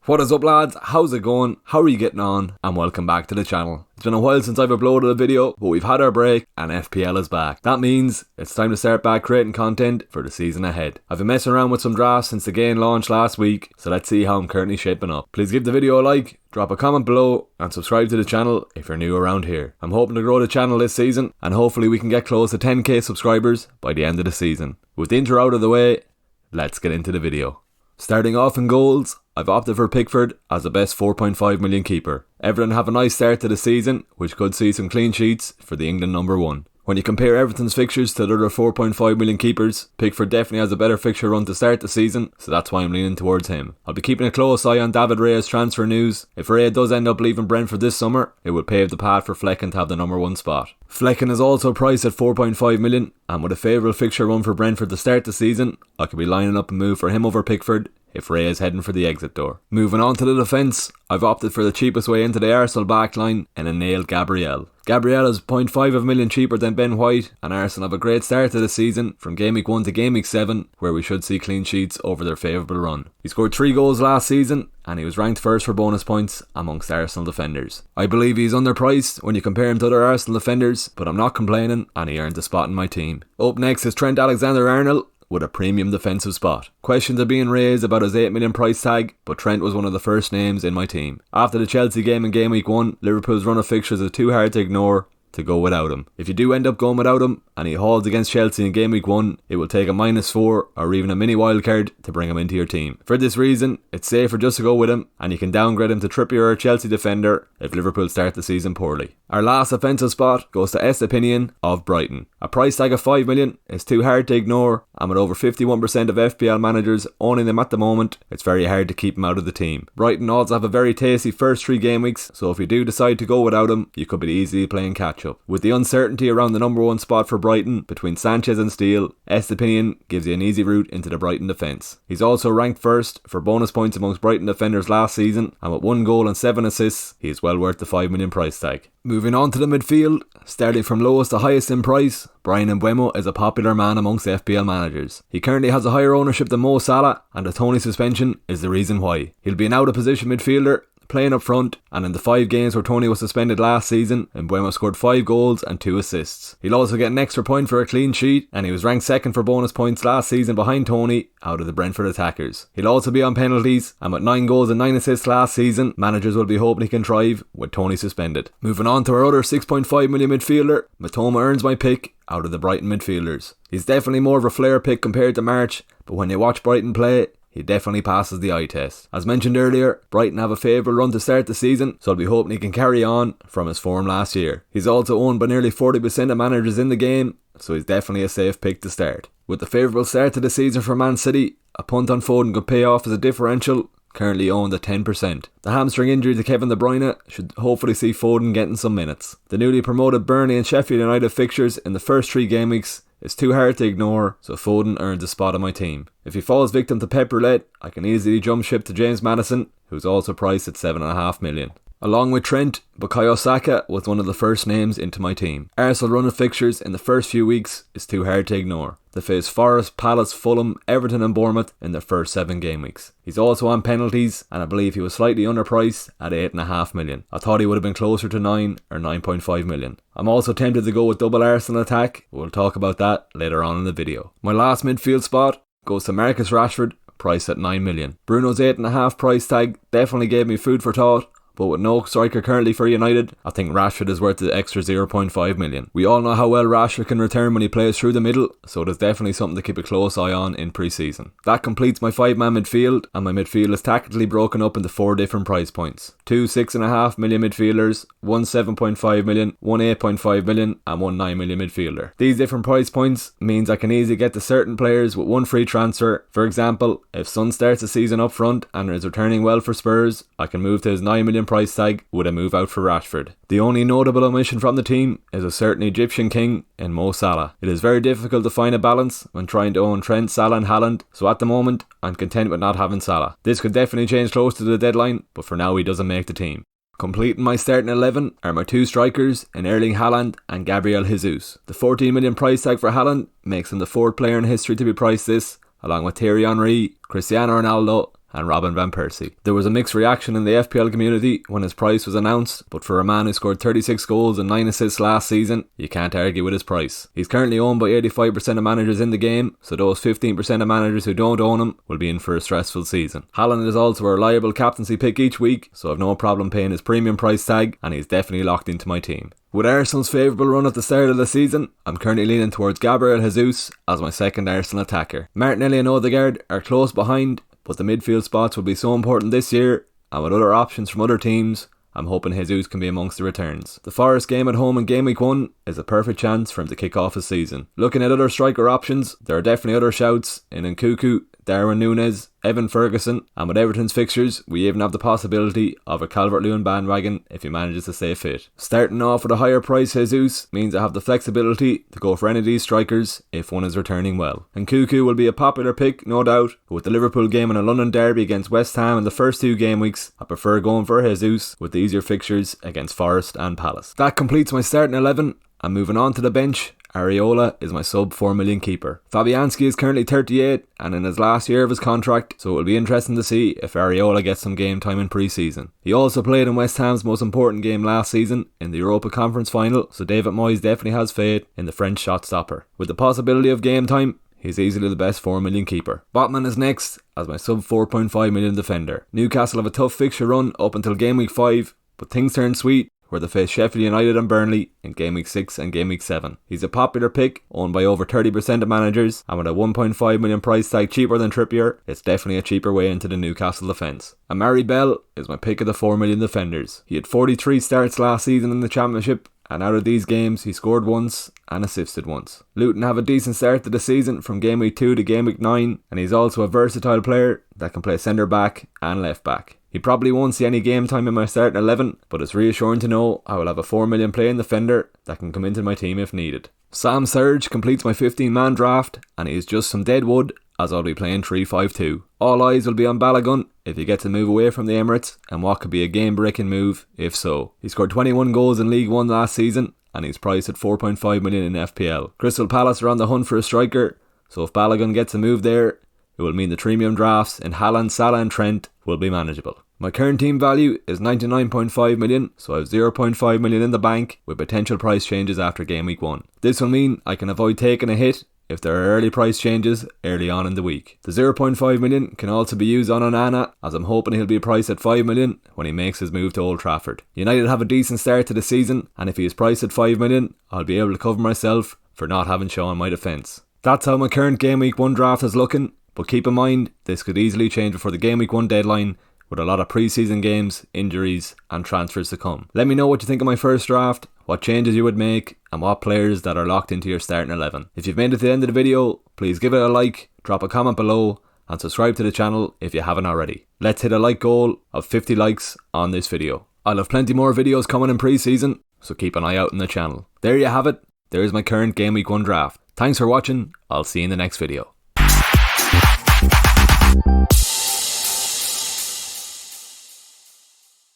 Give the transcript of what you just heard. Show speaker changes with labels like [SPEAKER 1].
[SPEAKER 1] What is up, lads? How's it going? How are you getting on? And welcome back to the channel. It's been a while since I've uploaded a video, but we've had our break and FPL is back. That means it's time to start back creating content for the season ahead. I've been messing around with some drafts since the game launched last week, so let's see how I'm currently shaping up. Please give the video a like, drop a comment below, and subscribe to the channel if you're new around here. I'm hoping to grow the channel this season, and hopefully we can get close to 10k subscribers by the end of the season. With the intro out of the way, let's get into the video. Starting off in goals, I've opted for Pickford as the best 4.5 million keeper. Everton have a nice start to the season, which could see some clean sheets for the England number one. When you compare Everton's fixtures to the other 4.5 million keepers, Pickford definitely has a better fixture run to start the season, so that's why I'm leaning towards him. I'll be keeping a close eye on David Raya's transfer news. If Raya does end up leaving Brentford this summer, it will pave the path for Flekken to have the number one spot. Flekken is also priced at 4.5 million, and with a favourable fixture run for Brentford to start the season, I could be lining up a move for him over Pickford if Raya is heading for the exit door. Moving on to the defence, I've opted for the cheapest way into the Arsenal backline and nailed Gabriel. Gabriel is 0.5 million cheaper than Ben White, and Arsenal have a great start to the season from Game Week 1 to Game Week 7, where we should see clean sheets over their favourable run. He scored 3 goals last season, and he was ranked first for bonus points amongst Arsenal defenders. I believe he's underpriced when you compare him to other Arsenal defenders, but I'm not complaining, and he earned a spot in my team. Up next is Trent Alexander-Arnold, with a premium defensive spot. Questions are being raised about his 8 million price tag, but Trent was one of the first names in my team. After the Chelsea game in Game Week 1, Liverpool's run of fixtures is too hard to ignore to go without him. If you do end up going without him, and he hauls against Chelsea in Game Week 1, it will take a -4 or even a mini wildcard to bring him into your team. For this reason, it's safer just to go with him, and you can downgrade him to Trippier or Chelsea defender if Liverpool start the season poorly. Our last offensive spot goes to Estepinian of Brighton. A price tag of 5 million is too hard to ignore, and with over 51% of FPL managers owning him at the moment, it's very hard to keep him out of the team. Brighton also have a very tasty first 3 game weeks, so if you do decide to go without him, you could be easily playing catch up. With the uncertainty around the number one spot for Brighton between Sanchez and Steele, Estepinian gives you an easy route into the Brighton defence. He's also ranked first for bonus points amongst Brighton defenders last season, and with 1 goal and 7 assists, he is well worth the 5 million price tag. Moving on to the midfield, starting from lowest to highest in price, Bryan Mbeumo is a popular man amongst FPL managers. He currently has a higher ownership than Mo Salah, and the Toney suspension is the reason why. He'll be an out of position midfielder, playing up front, and in the 5 games where Toney was suspended last season, Mbeumo scored 5 goals and 2 assists. He'll also get an extra point for a clean sheet, and he was ranked second for bonus points last season behind Toney out of the Brentford attackers. He'll also be on penalties, and with 9 goals and 9 assists last season, managers will be hoping he can thrive with Toney suspended. Moving on to our other 6.5 million midfielder, Mitoma earns my pick out of the Brighton midfielders. He's definitely more of a flair pick compared to March, but when you watch Brighton play, he definitely passes the eye test. As mentioned earlier, Brighton have a favourable run to start the season, so I'll be hoping he can carry on from his form last year. He's also owned by nearly 40% of managers in the game, so he's definitely a safe pick to start. With the favourable start to the season for Man City, a punt on Foden could pay off as a differential, currently owned at 10%. The hamstring injury to Kevin De Bruyne should hopefully see Foden getting some minutes. The newly promoted Burnley and Sheffield United fixtures in the first 3 game weeks is too hard to ignore, so Foden earns a spot on my team. If he falls victim to Pep Roulette, I can easily jump ship to James Maddison, who's also priced at 7.5 million. Along with Trent, Bukayo Saka was one of the first names into my team. Arsenal run of fixtures in the first few weeks is too hard to ignore. They face Forest, Palace, Fulham, Everton and Bournemouth in their first 7 game weeks. He's also on penalties, and I believe he was slightly underpriced at 8.5 million. I thought he would have been closer to 9 or 9.5 million. I'm also tempted to go with double Arsenal attack, but we'll talk about that later on in the video. My last midfield spot goes to Marcus Rashford, priced at 9 million. Bruno's 8.5 price tag definitely gave me food for thought, but with no striker currently for United, I think Rashford is worth the extra 0.5 million. We all know how well Rashford can return when he plays through the middle, so it is definitely something to keep a close eye on in pre-season. That completes my 5-man midfield, and my midfield is tactically broken up into 4 different price points. 2 6.5 million midfielders, 1 7.5 million, 1 8.5 million, and 1 9 million midfielder. These different price points means I can easily get to certain players with 1 free transfer. For example, if Son starts the season up front and is returning well for Spurs, I can move to his 9 million price tag with a move out for Rashford. The only notable omission from the team is a certain Egyptian king in Mo Salah. It is very difficult to find a balance when trying to own Trent, Salah and Haaland, so at the moment I'm content with not having Salah. This could definitely change close to the deadline, but for now he doesn't make the team. Completing my starting 11 are my 2 strikers in Erling Haaland and Gabriel Jesus. The 14 million price tag for Haaland makes him the 4th player in history to be priced this, along with Thierry Henry, Cristiano Ronaldo and Robin van Persie. There was a mixed reaction in the FPL community when his price was announced, but for a man who scored 36 goals and 9 assists last season, you can't argue with his price. He's currently owned by 85% of managers in the game, so those 15% of managers who don't own him will be in for a stressful season. Haaland is also a reliable captaincy pick each week, so I've no problem paying his premium price tag, and he's definitely locked into my team. With Arsenal's favourable run at the start of the season, I'm currently leaning towards Gabriel Jesus as my second Arsenal attacker. Martinelli and Odegaard are close behind, but the midfield spots will be so important this year, and with other options from other teams, I'm hoping Jesus can be amongst the returns. The Forest game at home in game week 1 is a perfect chance for him to kick off his season. Looking at other striker options, there are definitely other shouts in Nkunku, Darwin Núñez, Evan Ferguson, and with Everton's fixtures, we even have the possibility of a Calvert-Lewin bandwagon if he manages to stay fit. Starting off with a higher price Jesus means I have the flexibility to go for any of these strikers if one is returning well. Nkunku will be a popular pick, no doubt, but with the Liverpool game and a London derby against West Ham in the first 2 game weeks, I prefer going for Jesus with the easier fixtures against Forest and Palace. That completes my starting 11, and moving on to the bench, Areola is my sub 4 million keeper. Fabianski is currently 38 and in his last year of his contract, so it will be interesting to see if Areola gets some game time in pre-season. He also played in West Ham's most important game last season in the Europa Conference final, so David Moyes definitely has faith in the French shot stopper. With the possibility of game time, he's easily the best 4 million keeper. Botman is next as my sub 4.5 million defender. Newcastle have a tough fixture run up until game week 5, but things turn sweet where they face Sheffield United and Burnley in game week 6 and game week 7. He's a popular pick, owned by over 30% of managers, and with a 1.5 million price tag cheaper than Trippier, it's definitely a cheaper way into the Newcastle defence. Amari Bell is my pick of the 4 million defenders. He had 43 starts last season in the Championship, and out of these games he scored once and assisted once. Luton have a decent start to the season from game week 2 to game week 9, and he's also a versatile player that can play centre back and left back. He probably won't see any game time in my starting 11, but it's reassuring to know I will have a 4 million playing defender that can come into my team if needed. Sam Surge completes my 15-man draft, and he is just some dead wood as I'll be playing 3-5-2. All eyes will be on Balogun if he gets a move away from the Emirates, and what could be a game-breaking move if so. He scored 21 goals in League 1 last season, and he's priced at 4.5 million in FPL. Crystal Palace are on the hunt for a striker, so if Balogun gets a move there, it will mean the premium drafts in Haaland, Salah and Trent will be manageable. My current team value is 99.5 million, so I have 0.5 million in the bank with potential price changes after game week 1. This will mean I can avoid taking a hit if there are early price changes early on in the week. The 0.5 million can also be used on Onana, as I'm hoping he'll be priced at 5 million when he makes his move to Old Trafford. United have a decent start to the season, and if he is priced at 5 million, I'll be able to cover myself for not having shown my defence. That's how my current game week 1 draft is looking, but keep in mind this could easily change before the game week 1 deadline, with a lot of pre-season games, injuries and transfers to come. Let me know what you think of my first draft, what changes you would make, and what players that are locked into your starting 11. If you've made it to the end of the video, please give it a like, drop a comment below, and subscribe to the channel if you haven't already. Let's hit a like goal of 50 likes on this video. I'll have plenty more videos coming in pre-season, so keep an eye out on the channel. There you have it, there's my current game week 1 draft. Thanks for watching, I'll see you in the next video.